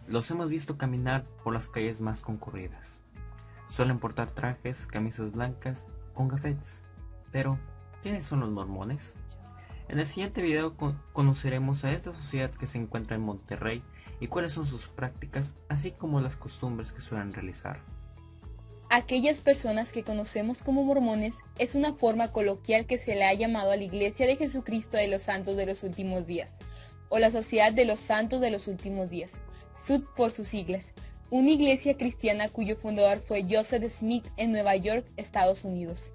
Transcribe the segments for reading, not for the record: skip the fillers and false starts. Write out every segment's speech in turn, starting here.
Los hemos visto caminar por las calles más concurridas. Suelen portar trajes, camisas blancas con gafetes. Pero, ¿quiénes son los mormones? En el siguiente video conoceremos a esta sociedad que se encuentra en Monterrey y cuáles son sus prácticas, así como las costumbres que suelen realizar. Aquellas personas que conocemos como mormones es una forma coloquial que se le ha llamado a la Iglesia de Jesucristo de los Santos de los Últimos Días, o la Sociedad de los Santos de los Últimos Días, SUD por sus siglas, una iglesia cristiana cuyo fundador fue Joseph Smith en Nueva York, Estados Unidos.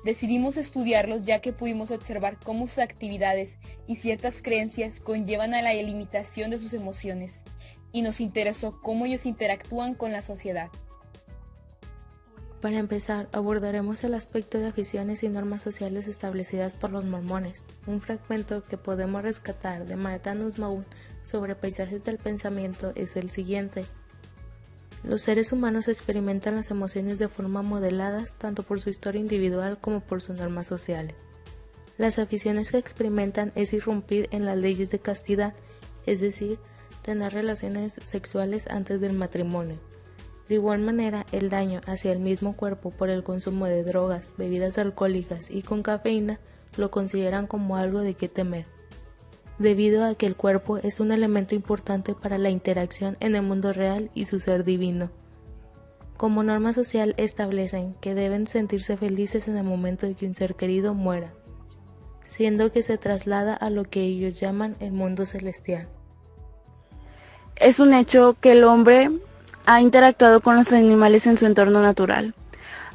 Decidimos estudiarlos ya que pudimos observar cómo sus actividades y ciertas creencias conllevan a la limitación de sus emociones, y nos interesó cómo ellos interactúan con la sociedad. Para empezar, abordaremos el aspecto de aficiones y normas sociales establecidas por los mormones. Un fragmento que podemos rescatar de Martha Nussbaum sobre paisajes del pensamiento es el siguiente. Los seres humanos experimentan las emociones de forma modeladas tanto por su historia individual como por sus normas sociales. Las aficiones que experimentan es irrumpir en las leyes de castidad, es decir, tener relaciones sexuales antes del matrimonio. De igual manera, el daño hacia el mismo cuerpo por el consumo de drogas, bebidas alcohólicas y con cafeína lo consideran como algo de qué temer, debido a que el cuerpo es un elemento importante para la interacción en el mundo real y su ser divino. Como norma social establecen que deben sentirse felices en el momento de que un ser querido muera, siendo que se traslada a lo que ellos llaman el mundo celestial. Es un hecho que el hombre ha interactuado con los animales en su entorno natural.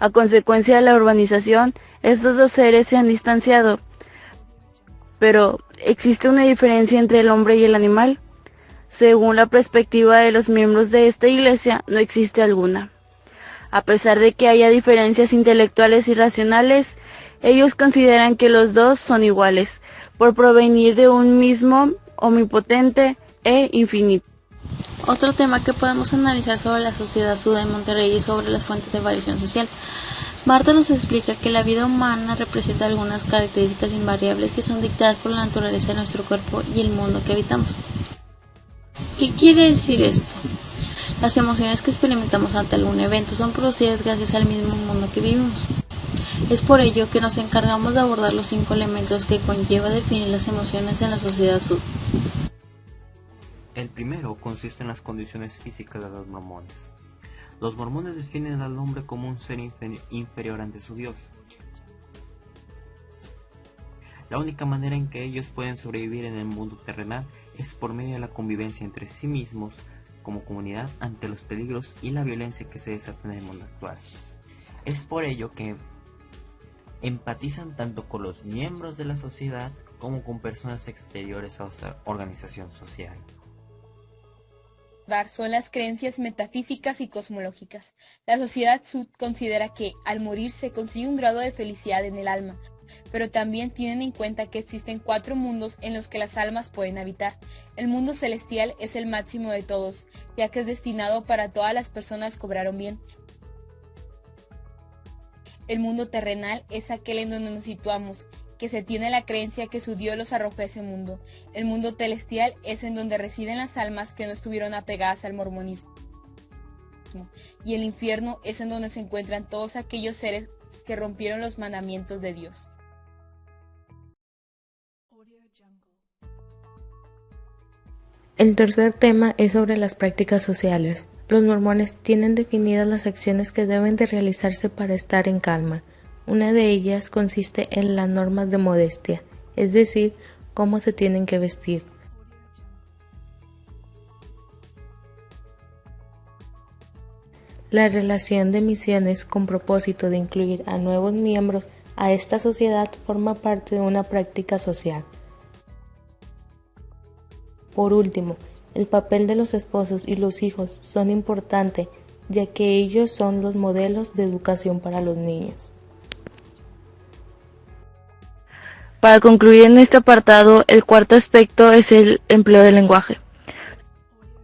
A consecuencia de la urbanización, estos dos seres se han distanciado. Pero, ¿existe una diferencia entre el hombre y el animal? Según la perspectiva de los miembros de esta iglesia, no existe alguna. A pesar de que haya diferencias intelectuales y racionales, ellos consideran que los dos son iguales, por provenir de un mismo omnipotente e infinito. Otro tema que podemos analizar sobre la sociedad SUD en Monterrey y sobre las fuentes de variación social. Martha nos explica que la vida humana representa algunas características invariables que son dictadas por la naturaleza de nuestro cuerpo y el mundo que habitamos. ¿Qué quiere decir esto? Las emociones que experimentamos ante algún evento son producidas gracias al mismo mundo que vivimos. Es por ello que nos encargamos de abordar los 5 elementos que conlleva definir las emociones en la sociedad SUD. El primero consiste en las condiciones físicas de los mormones. Los mormones definen al hombre como un ser inferior ante su Dios. La única manera en que ellos pueden sobrevivir en el mundo terrenal es por medio de la convivencia entre sí mismos como comunidad ante los peligros y la violencia que se desatan en el mundo actual. Es por ello que empatizan tanto con los miembros de la sociedad como con personas exteriores a esta organización social. Son las creencias metafísicas y cosmológicas. La sociedad SUD considera que, al morir, se consigue un grado de felicidad en el alma, pero también tienen en cuenta que existen 4 mundos en los que las almas pueden habitar. El mundo celestial es el máximo de todos, ya que es destinado para todas las personas que obraron bien. El mundo terrenal es aquel en donde nos situamos, que se tiene la creencia que su Dios los arrojó a ese mundo. El mundo celestial es en donde residen las almas que no estuvieron apegadas al mormonismo. Y el infierno es en donde se encuentran todos aquellos seres que rompieron los mandamientos de Dios. El tercer tema es sobre las prácticas sociales. Los mormones tienen definidas las acciones que deben de realizarse para estar en calma. Una de ellas consiste en las normas de modestia, es decir, cómo se tienen que vestir. La relación de misiones con propósito de incluir a nuevos miembros a esta sociedad forma parte de una práctica social. Por último, el papel de los esposos y los hijos son importantes, ya que ellos son los modelos de educación para los niños. Para concluir en este apartado, el cuarto aspecto es el empleo del lenguaje.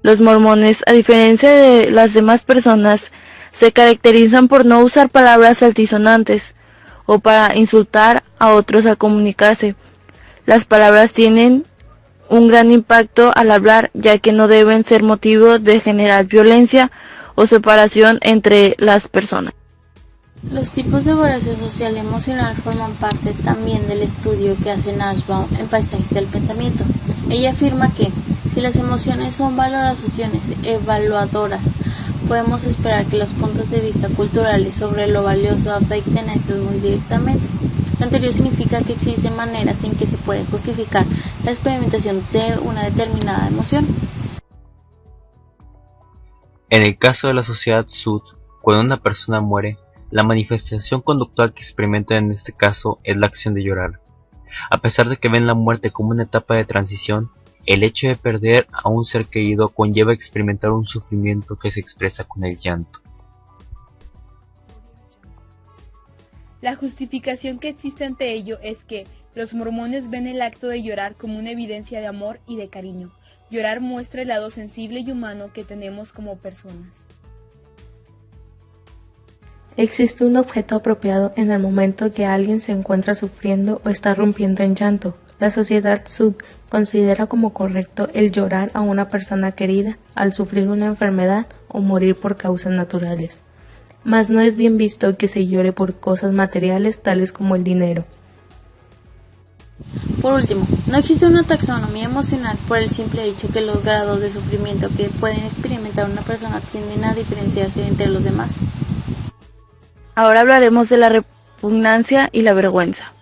Los mormones, a diferencia de las demás personas, se caracterizan por no usar palabras altisonantes o para insultar a otros al comunicarse. Las palabras tienen un gran impacto al hablar, ya que no deben ser motivo de generar violencia o separación entre las personas. Los tipos de evaluación social y emocional forman parte también del estudio que hace Nussbaum en Paisajes del Pensamiento. Ella afirma que, si las emociones son valoraciones evaluadoras, podemos esperar que los puntos de vista culturales sobre lo valioso afecten a estas muy directamente. Lo anterior significa que existen maneras en que se puede justificar la experimentación de una determinada emoción. En el caso de la sociedad Sud, cuando una persona muere, la manifestación conductual que experimenta en este caso es la acción de llorar. A pesar de que ven la muerte como una etapa de transición, el hecho de perder a un ser querido conlleva experimentar un sufrimiento que se expresa con el llanto. La justificación que existe ante ello es que los mormones ven el acto de llorar como una evidencia de amor y de cariño. Llorar muestra el lado sensible y humano que tenemos como personas. Existe un objeto apropiado en el momento que alguien se encuentra sufriendo o está rompiendo en llanto. La sociedad Sud considera como correcto el llorar a una persona querida al sufrir una enfermedad o morir por causas naturales. Mas no es bien visto que se llore por cosas materiales tales como el dinero. Por último, no existe una taxonomía emocional por el simple hecho que los grados de sufrimiento que pueden experimentar una persona tienden a diferenciarse entre los demás. Ahora hablaremos de la repugnancia y la vergüenza.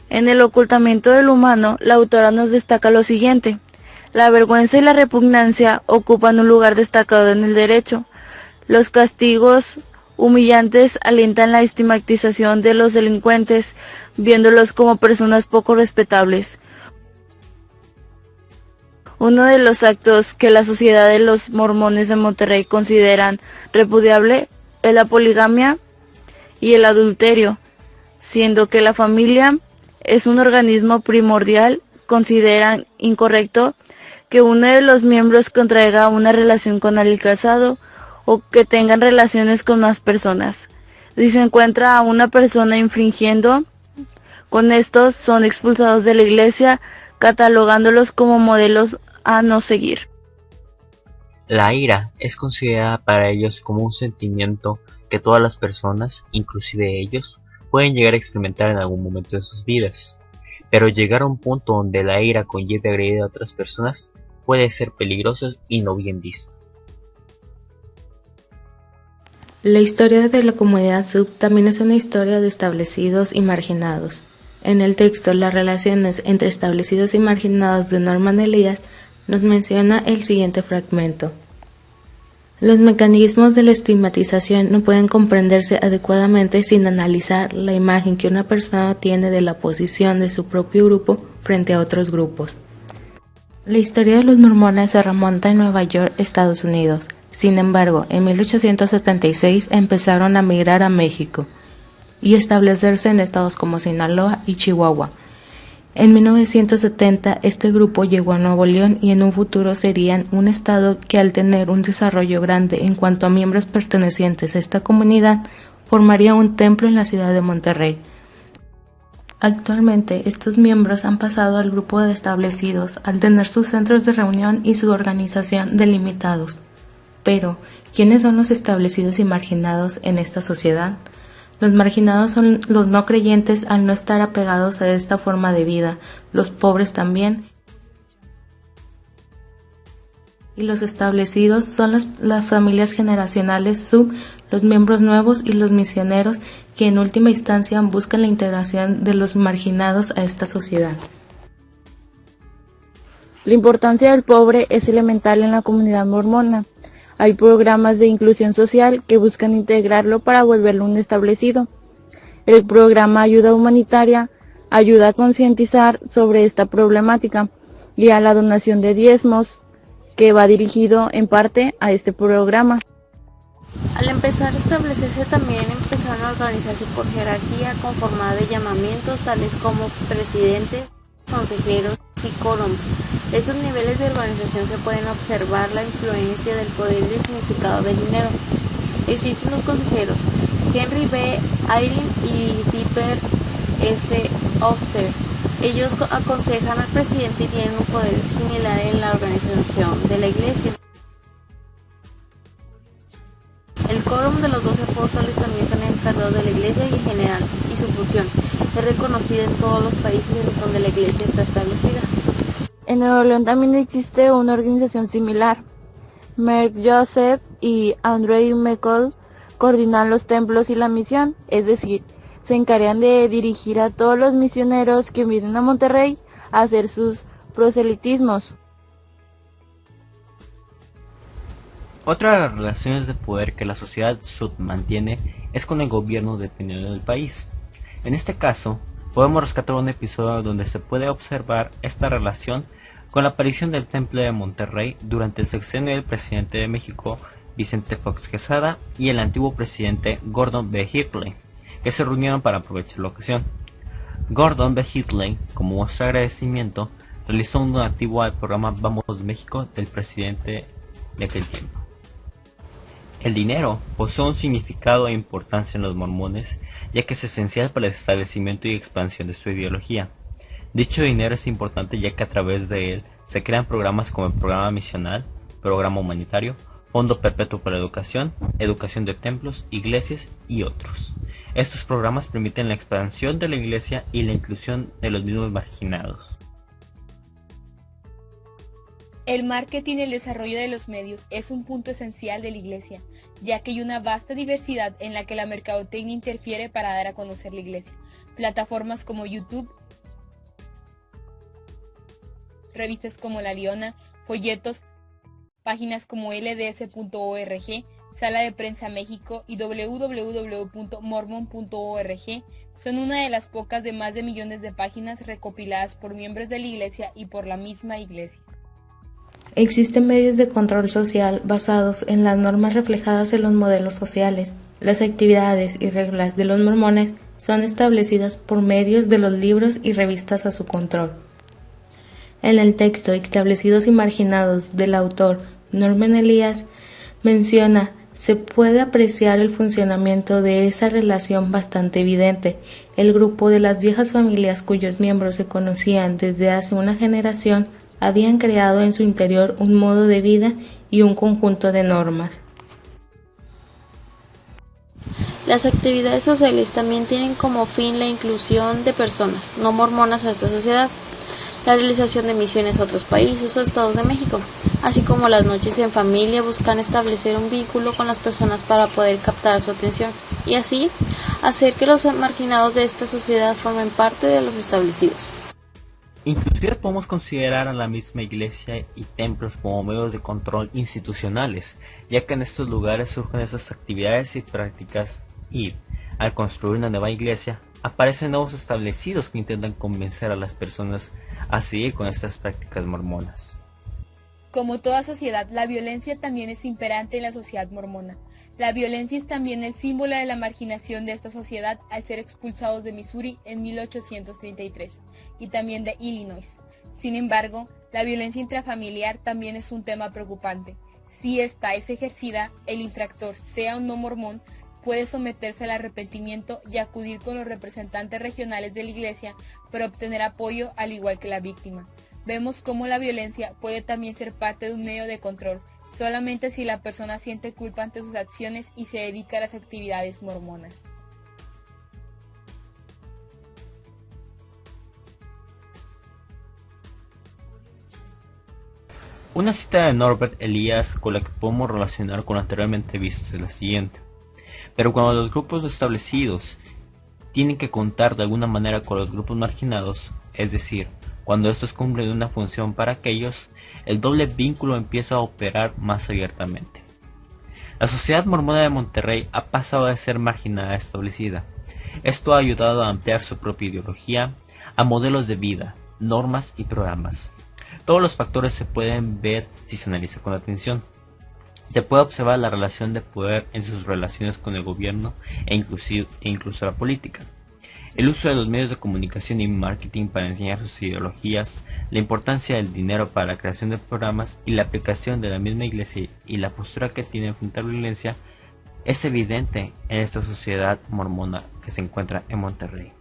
En el ocultamiento del humano, la autora nos destaca lo siguiente: la vergüenza y la repugnancia ocupan un lugar destacado en el derecho. Los castigos humillantes alientan la estigmatización de los delincuentes, viéndolos como personas poco respetables. Uno de los actos que la Sociedad de los Mormones de Monterrey consideran repudiable es la poligamia y el adulterio, siendo que la familia es un organismo primordial. Consideran incorrecto que uno de los miembros contraiga una relación con el casado o que tengan relaciones con más personas. Si se encuentra a una persona infringiendo con estos, son expulsados de la iglesia, catalogándolos como modelos a no seguir. La ira es considerada para ellos como un sentimiento que todas las personas, inclusive ellos, pueden llegar a experimentar en algún momento de sus vidas. Pero llegar a un punto donde la ira conlleve agredir a otras personas puede ser peligroso y no bien visto. La historia de la comunidad Sud también es una historia de establecidos y marginados. En el texto, las relaciones entre establecidos y marginados de Norman Elias nos menciona el siguiente fragmento. Los mecanismos de la estigmatización no pueden comprenderse adecuadamente sin analizar la imagen que una persona tiene de la posición de su propio grupo frente a otros grupos. La historia de los mormones se remonta en Nueva York, Estados Unidos. Sin embargo, en 1876 empezaron a migrar a México y establecerse en estados como Sinaloa y Chihuahua. En 1970 este grupo llegó a Nuevo León y en un futuro serían un estado que, al tener un desarrollo grande en cuanto a miembros pertenecientes a esta comunidad, formaría un templo en la ciudad de Monterrey. Actualmente estos miembros han pasado al grupo de establecidos al tener sus centros de reunión y su organización delimitados. Pero, ¿quiénes son los establecidos y marginados en esta sociedad? Los marginados son los no creyentes al no estar apegados a esta forma de vida, los pobres también. Y los establecidos son las familias generacionales sub, los miembros nuevos y los misioneros que en última instancia buscan la integración de los marginados a esta sociedad. La importancia del pobre es elemental en la comunidad mormona. Hay programas de inclusión social que buscan integrarlo para volverlo un establecido. El programa Ayuda Humanitaria ayuda a concientizar sobre esta problemática y a la donación de diezmos, que va dirigido en parte a este programa. Al empezar a establecerse también empezaron a organizarse por jerarquía conformada de llamamientos tales como presidentes, consejeros y quórums. De estos niveles de organización se pueden observar la influencia del poder y el significado del dinero. Existen los consejeros Henry B. Eyring y Dipper F. Ofter. Ellos aconsejan al presidente y tienen un poder similar en la organización de la iglesia. El quórum de los 12 apóstoles también son encargados de la iglesia y en general, y su función es reconocida en todos los países en donde la iglesia está establecida. En Nuevo León también existe una organización similar. Mark Joseph y Andrew McCall coordinan los templos y la misión, es decir, se encargan de dirigir a todos los misioneros que vienen a Monterrey a hacer sus proselitismos. Otra de las relaciones de poder que la sociedad sud mantiene es con el gobierno dependiendo del país. En este caso, podemos rescatar un episodio donde se puede observar esta relación con la aparición del Temple de Monterrey durante el sexenio del presidente de México, Vicente Fox Quesada, y el antiguo presidente Gordon B. Hinckley, que se reunieron para aprovechar la ocasión. Gordon B. Hinckley, como muestra de agradecimiento, realizó un donativo al programa Vamos México del presidente de aquel tiempo. El dinero posee un significado e importancia en los mormones, ya que es esencial para el establecimiento y expansión de su ideología. Dicho dinero es importante ya que a través de él se crean programas como el Programa Misional, Programa Humanitario, Fondo Perpetuo para la Educación, Educación de Templos, Iglesias y otros. Estos programas permiten la expansión de la iglesia y la inclusión de los mismos marginados. El marketing y el desarrollo de los medios es un punto esencial de la iglesia, ya que hay una vasta diversidad en la que la mercadotecnia interfiere para dar a conocer la iglesia. Plataformas como YouTube, revistas como La Liona, folletos, páginas como LDS.org, Sala de Prensa México y www.mormon.org son una de las pocas de más de millones de páginas recopiladas por miembros de la iglesia y por la misma iglesia. Existen medios de control social basados en las normas reflejadas en los modelos sociales. Las actividades y reglas de los mormones son establecidas por medios de los libros y revistas a su control. En el texto Establecidos y Marginados del autor Norman Elias menciona: se puede apreciar el funcionamiento de esa relación bastante evidente. El grupo de las viejas familias cuyos miembros se conocían desde hace una generación habían creado en su interior un modo de vida y un conjunto de normas. Las actividades sociales también tienen como fin la inclusión de personas no mormonas a esta sociedad, la realización de misiones a otros países o estados de México, así como las noches en familia buscan establecer un vínculo con las personas para poder captar su atención y así hacer que los marginados de esta sociedad formen parte de los establecidos. Inclusive podemos considerar a la misma iglesia y templos como medios de control institucionales, ya que en estos lugares surgen esas actividades y prácticas y, al construir una nueva iglesia, aparecen nuevos establecidos que intentan convencer a las personas a seguir con estas prácticas mormonas. Como toda sociedad, la violencia también es imperante en la sociedad mormona. La violencia es también el símbolo de la marginación de esta sociedad al ser expulsados de Missouri en 1833 y también de Illinois. Sin embargo, la violencia intrafamiliar también es un tema preocupante. Si esta es ejercida, el infractor, sea o no mormón, puede someterse al arrepentimiento y acudir con los representantes regionales de la iglesia para obtener apoyo al igual que la víctima. Vemos cómo la violencia puede también ser parte de un medio de control, solamente si la persona siente culpa ante sus acciones y se dedica a las actividades mormonas. Una cita de Norbert Elias con la que podemos relacionar con lo anteriormente visto es la siguiente: pero cuando los grupos establecidos tienen que contar de alguna manera con los grupos marginados, es decir, cuando estos cumplen una función para aquellos, el doble vínculo empieza a operar más abiertamente. La Sociedad Mormona de Monterrey ha pasado de ser marginada a establecida. Esto ha ayudado a ampliar su propia ideología a modelos de vida, normas y programas. Todos los factores se pueden ver si se analiza con atención. Se puede observar la relación de poder en sus relaciones con el gobierno e incluso la política. El uso de los medios de comunicación y marketing para enseñar sus ideologías, la importancia del dinero para la creación de programas y la aplicación de la misma iglesia y la postura que tiene frente a la violencia es evidente en esta sociedad mormona que se encuentra en Monterrey.